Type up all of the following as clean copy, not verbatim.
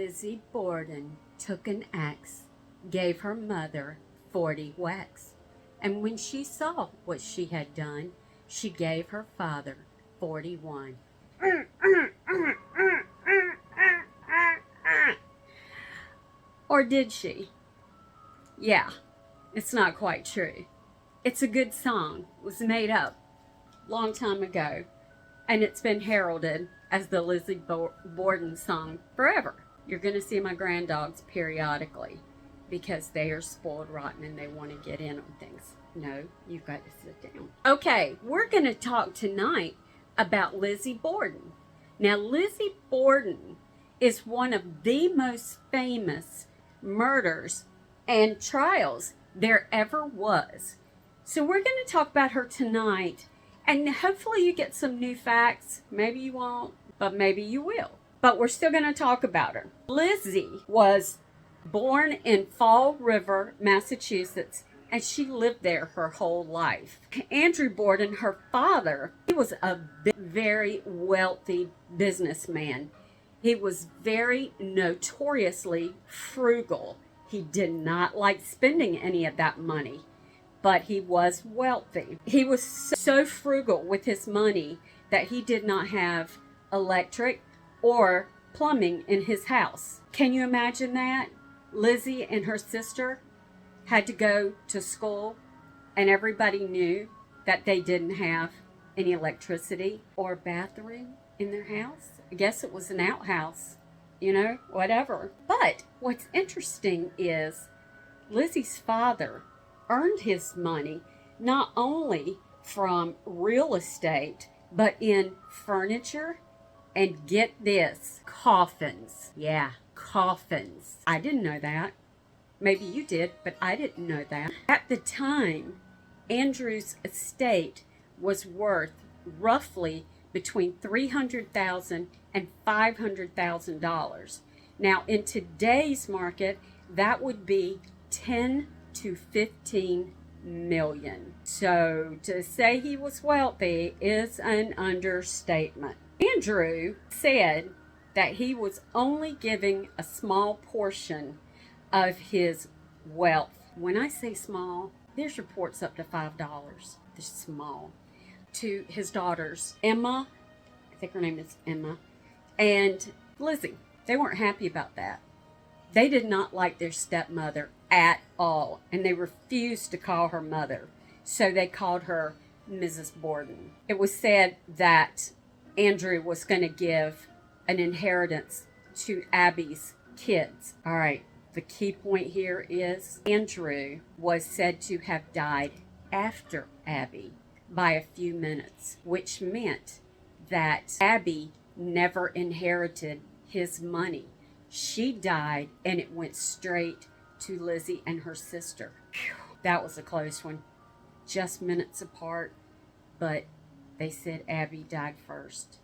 Lizzie Borden took an axe, gave her mother 40 whacks, and when she saw what she had done, she gave her father 41. Or did she? Yeah, it's not quite true. It's a good song. It was made up a long time ago, and it's been heralded as the Lizzie Borden song forever. You're going to see my granddogs periodically because they are spoiled rotten and they want to get in on things. No, you've got to sit down. Okay, we're going to talk tonight about Lizzie Borden. Now, Lizzie Borden is one of the most famous murders and trials there ever was. So we're going to talk about her tonight, and hopefully you get some new facts. Maybe you won't, but maybe you will. But we're still going to talk about her. Lizzie was born in Fall River, Massachusetts, and she lived there her whole life. Andrew Borden, her father, he was a very wealthy businessman. He was very notoriously frugal. He did not like spending any of that money, but he was wealthy. He was so frugal with his money that he did not have electric or plumbing in his house. Can you imagine that? Lizzie and her sister had to go to school, and everybody knew that they didn't have any electricity or bathroom in their house. I guess it was an outhouse, whatever. But what's interesting is Lizzie's father earned his money not only from real estate, but in furniture and, get this, coffins. Yeah, coffins. I didn't know that. Maybe you did, but I didn't know that. At the time, Andrew's estate was worth roughly between $300,000 and $500,000. Now, in today's market, that would be 10 to 15 million. So to say he was wealthy is an understatement. Andrew said that he was only giving a small portion of his wealth. When I say small, there's reports up to $5. They're small. To his daughters, Emma, I think her name is Emma, and Lizzie. They weren't happy about that. They did not like their stepmother at all, and they refused to call her mother. So they called her Mrs. Borden. It was said that Andrew was going to give an inheritance to Abby's kids. All right, the key point here is Andrew was said to have died after Abby by a few minutes, which meant that Abby never inherited his money. She died and it went straight to Lizzie and her sister. Whew, that was a close one. Just minutes apart, but they said Abby died first.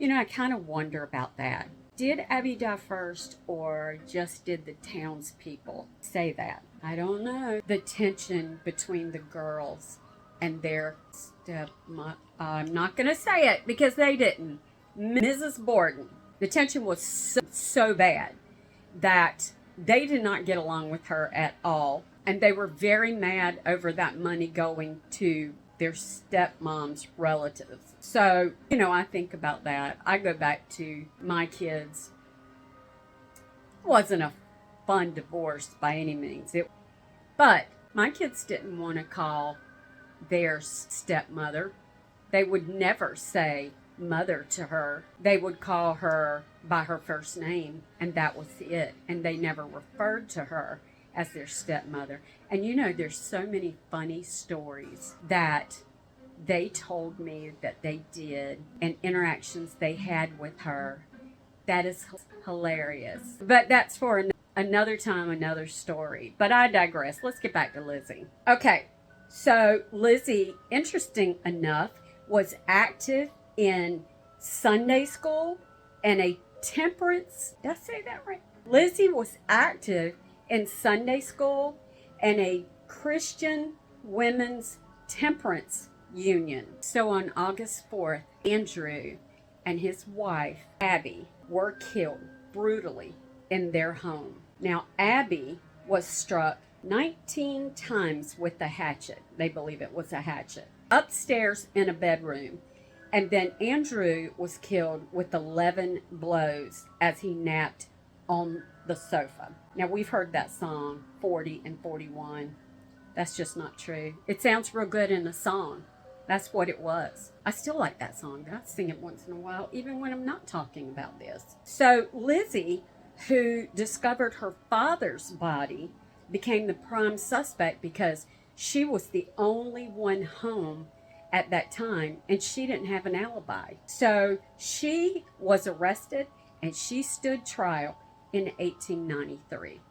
I kind of wonder about that. Did Abby die first, or just did the townspeople say that? I don't know. The tension between the girls and their stepmother. I'm not going to say it because they didn't. Mrs. Borden. The tension was so bad that they did not get along with her at all. And they were very mad over that money going to their stepmom's relatives. So, I think about that. I go back to my kids. It wasn't a fun divorce by any means. But my kids didn't want to call their stepmother. They would never say mother to her. They would call her by her first name, and that was it. And they never referred to her as their stepmother. And there's so many funny stories that they told me that they did and interactions they had with her. That is hilarious. But that's for another time, another story. But I digress. Let's get back to Lizzie. Okay, so Lizzie, interesting enough, was active in Sunday school and a temperance. Did I say that right? Lizzie was active in Sunday school and a Christian women's temperance union. So on August 4th, Andrew and his wife, Abby, were killed brutally in their home. Now, Abby was struck 19 times with the hatchet. They believe it was a hatchet. Upstairs in a bedroom. And then Andrew was killed with 11 blows as he napped on the sofa. Now, we've heard that song, 40 and 41. That's just not true. It sounds real good in a song. That's what it was. I still like that song. I sing it once in a while, even when I'm not talking about this. So Lizzie, who discovered her father's body, became the prime suspect because she was the only one home at that time, and she didn't have an alibi. So she was arrested, and she stood trial in 1893.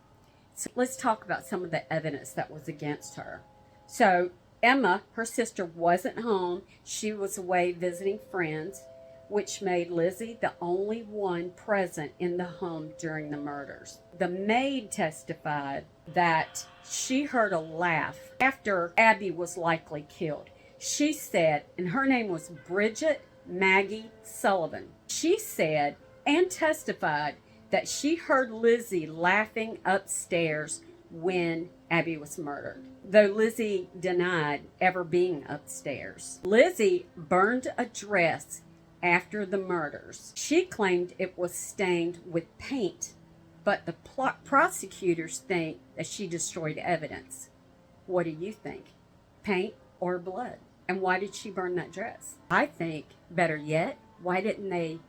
So let's talk about some of the evidence that was against her. So Emma, her sister, wasn't home. She was away visiting friends, which made Lizzie the only one present in the home during the murders. The maid testified that she heard a laugh after Abby was likely killed. She said, and her name was Bridget Maggie Sullivan. She said and testified that she heard Lizzie laughing upstairs when Abby was murdered, though Lizzie denied ever being upstairs. Lizzie burned a dress after the murders. She claimed it was stained with paint, but the prosecutors think that she destroyed evidence. What do you think? Paint or blood? And why did she burn that dress? I think, better yet, why didn't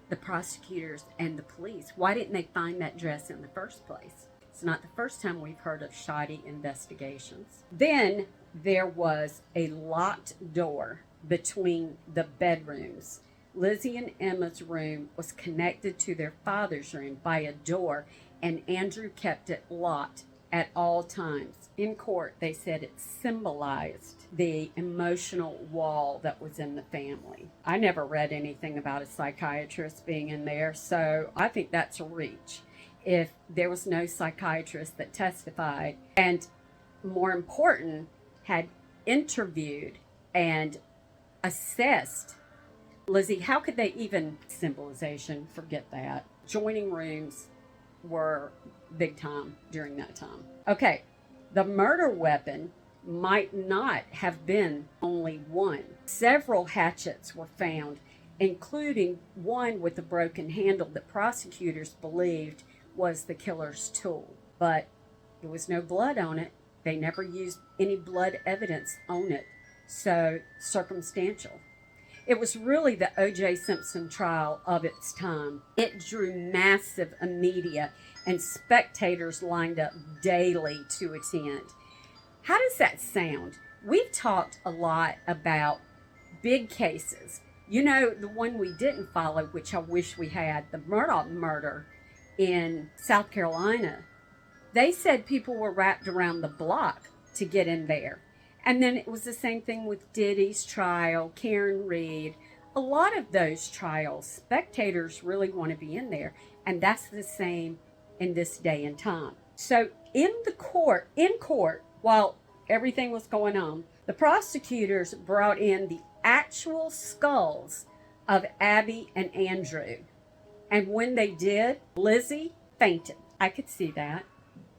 the prosecutors and the police, why didn't they find that dress in the first place? It's not the first time we've heard of shoddy investigations. Then there was a locked door between the bedrooms. Lizzie and Emma's room was connected to their father's room by a door, and Andrew kept it locked at all times. In court, they said it symbolized the emotional wall that was in the family. I never read anything about a psychiatrist being in there, so I think that's a reach. If there was no psychiatrist that testified and, more important, had interviewed and assessed Lizzie, how could they even symbolization? Forget that. Joining rooms were big time during that time. Okay, the murder weapon might not have been only one. Several hatchets were found, including one with a broken handle that prosecutors believed was the killer's tool. But there was no blood on it. They never used any blood evidence on it. So, circumstantial. It was really the O.J. Simpson trial of its time. It drew massive media, and spectators lined up daily to attend. How does that sound? We've talked a lot about big cases. You know, the one we didn't follow, which I wish we had, the Murdaugh murder in South Carolina. They said people were wrapped around the block to get in there. And then it was the same thing with Diddy's trial, Karen Reed. A lot of those trials, spectators really want to be in there. And that's the same in this day and time. So in court, while everything was going on, the prosecutors brought in the actual skulls of Abby and Andrew. And when they did, Lizzie fainted. I could see that.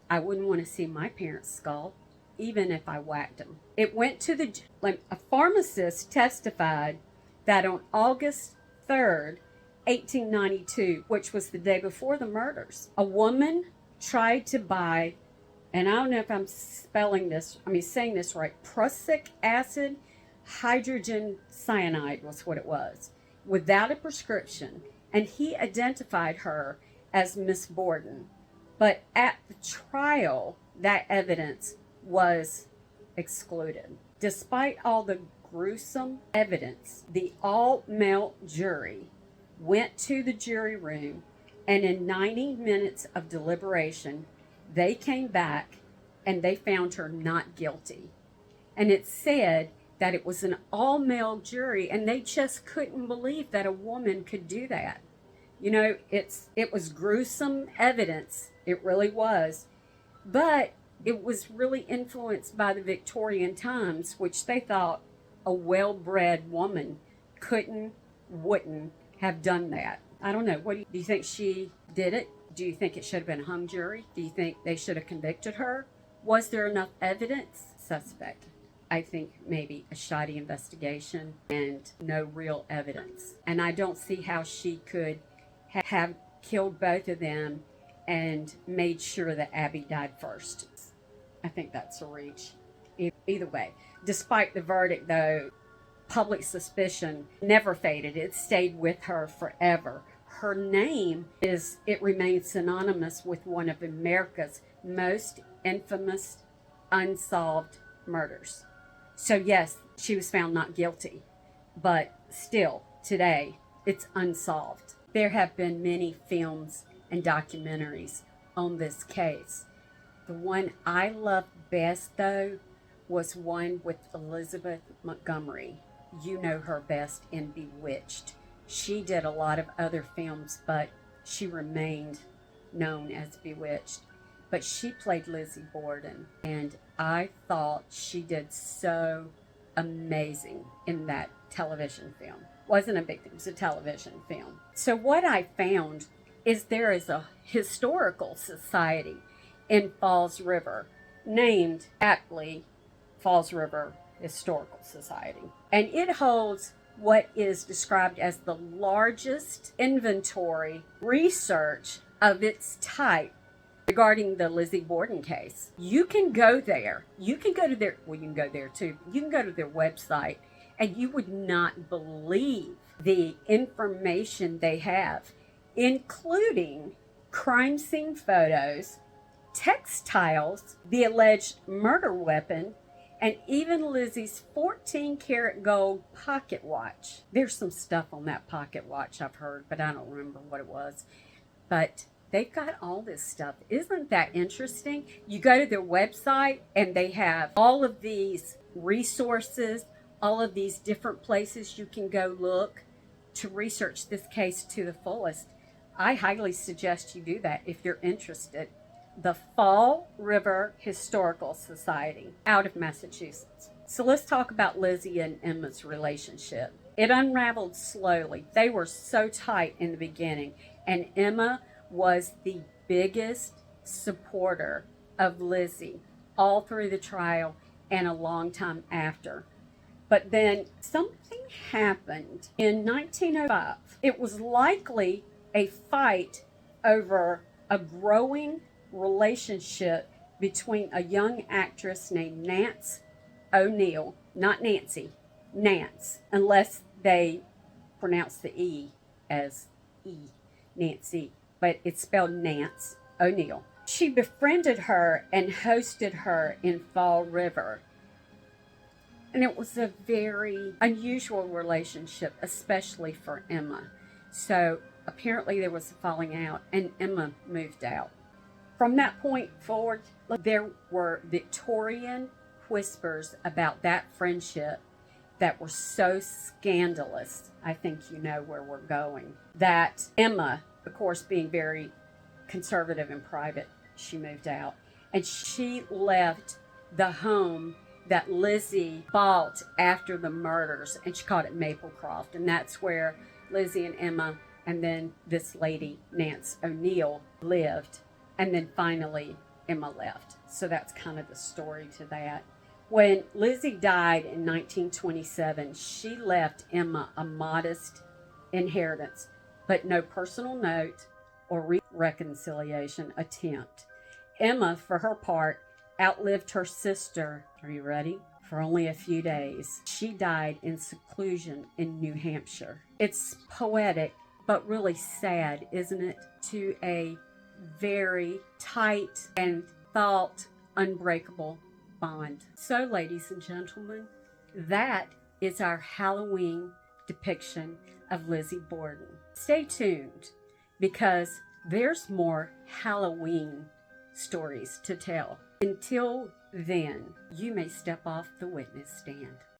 I wouldn't want to see my parents' skull, even if I whacked them. It went to a pharmacist testified that on August 3rd, 1892, which was the day before the murders, a woman tried to buy, and I don't know if I'm saying this right, prussic acid hydrogen cyanide was what it was, without a prescription, and he identified her as Miss Borden. But at the trial, that evidence was excluded. Despite all the gruesome evidence, the all-male jury went to the jury room, and in 90 minutes of deliberation, they came back and they found her not guilty. And it said that it was an all-male jury, and they just couldn't believe that a woman could do that. You know, it was gruesome evidence. It really was. But it was really influenced by the Victorian times, which they thought a well-bred woman wouldn't have done that. I don't know. Do you think she did it? Do you think it should have been a hung jury? Do you think they should have convicted her? Was there enough evidence? Suspect. I think maybe a shoddy investigation and no real evidence. And I don't see how she could have killed both of them and made sure that Abby died first. I think that's a reach. Either way, despite the verdict, though, public suspicion never faded. It stayed with her forever. Her name it remains synonymous with one of America's most infamous unsolved murders. So yes, she was found not guilty, but still, today, it's unsolved. There have been many films and documentaries on this case. The one I loved best, though, was one with Elizabeth Montgomery. You know her best in Bewitched. She did a lot of other films, but she remained known as Bewitched. But she played Lizzie Borden, and I thought she did so amazing in that television film. Wasn't a big thing, it was a television film. So what I found is there is a historical society in Falls River named aptly Falls River Historical Society. And it holds what is described as the largest inventory research of its type regarding the Lizzie Borden case. You can go there. You can go to their, well, you can go there too. You can go to their website and you would not believe the information they have, including crime scene photos, textiles, the alleged murder weapon, and even Lizzie's 14-karat gold pocket watch. There's some stuff on that pocket watch I've heard, but I don't remember what it was. But they've got all this stuff. Isn't that interesting? You go to their website and they have all of these resources, all of these different places you can go look to research this case to the fullest. I highly suggest you do that if you're interested. The Fall River Historical Society out of Massachusetts. So let's talk about Lizzie and Emma's relationship. It unraveled slowly. They were so tight in the beginning, and Emma was the biggest supporter of Lizzie all through the trial and a long time after. But then something happened in 1905. It was likely a fight over a growing relationship between a young actress named Nance O'Neill, not Nancy, Nance, unless they pronounce the E as E, Nancy, but it's spelled Nance O'Neill. She befriended her and hosted her in Fall River. And it was a very unusual relationship, especially for Emma. So apparently there was a falling out and Emma moved out. From that point forward, there were Victorian whispers about that friendship that were so scandalous. I think you know where we're going. That Emma, of course, being very conservative and private, she moved out. And she left the home that Lizzie bought after the murders, and she called it Maplecroft. And that's where Lizzie and Emma, and then this lady, Nance O'Neill, lived. And then finally, Emma left. So that's kind of the story to that. When Lizzie died in 1927, she left Emma a modest inheritance, but no personal note or reconciliation attempt. Emma, for her part, outlived her sister, are you ready? For only a few days. She died in seclusion in New Hampshire. It's poetic, but really sad, isn't it? To a very tight and thought unbreakable bond. So, ladies and gentlemen, that is our Halloween depiction of Lizzie Borden. Stay tuned because there's more Halloween stories to tell. Until then, you may step off the witness stand.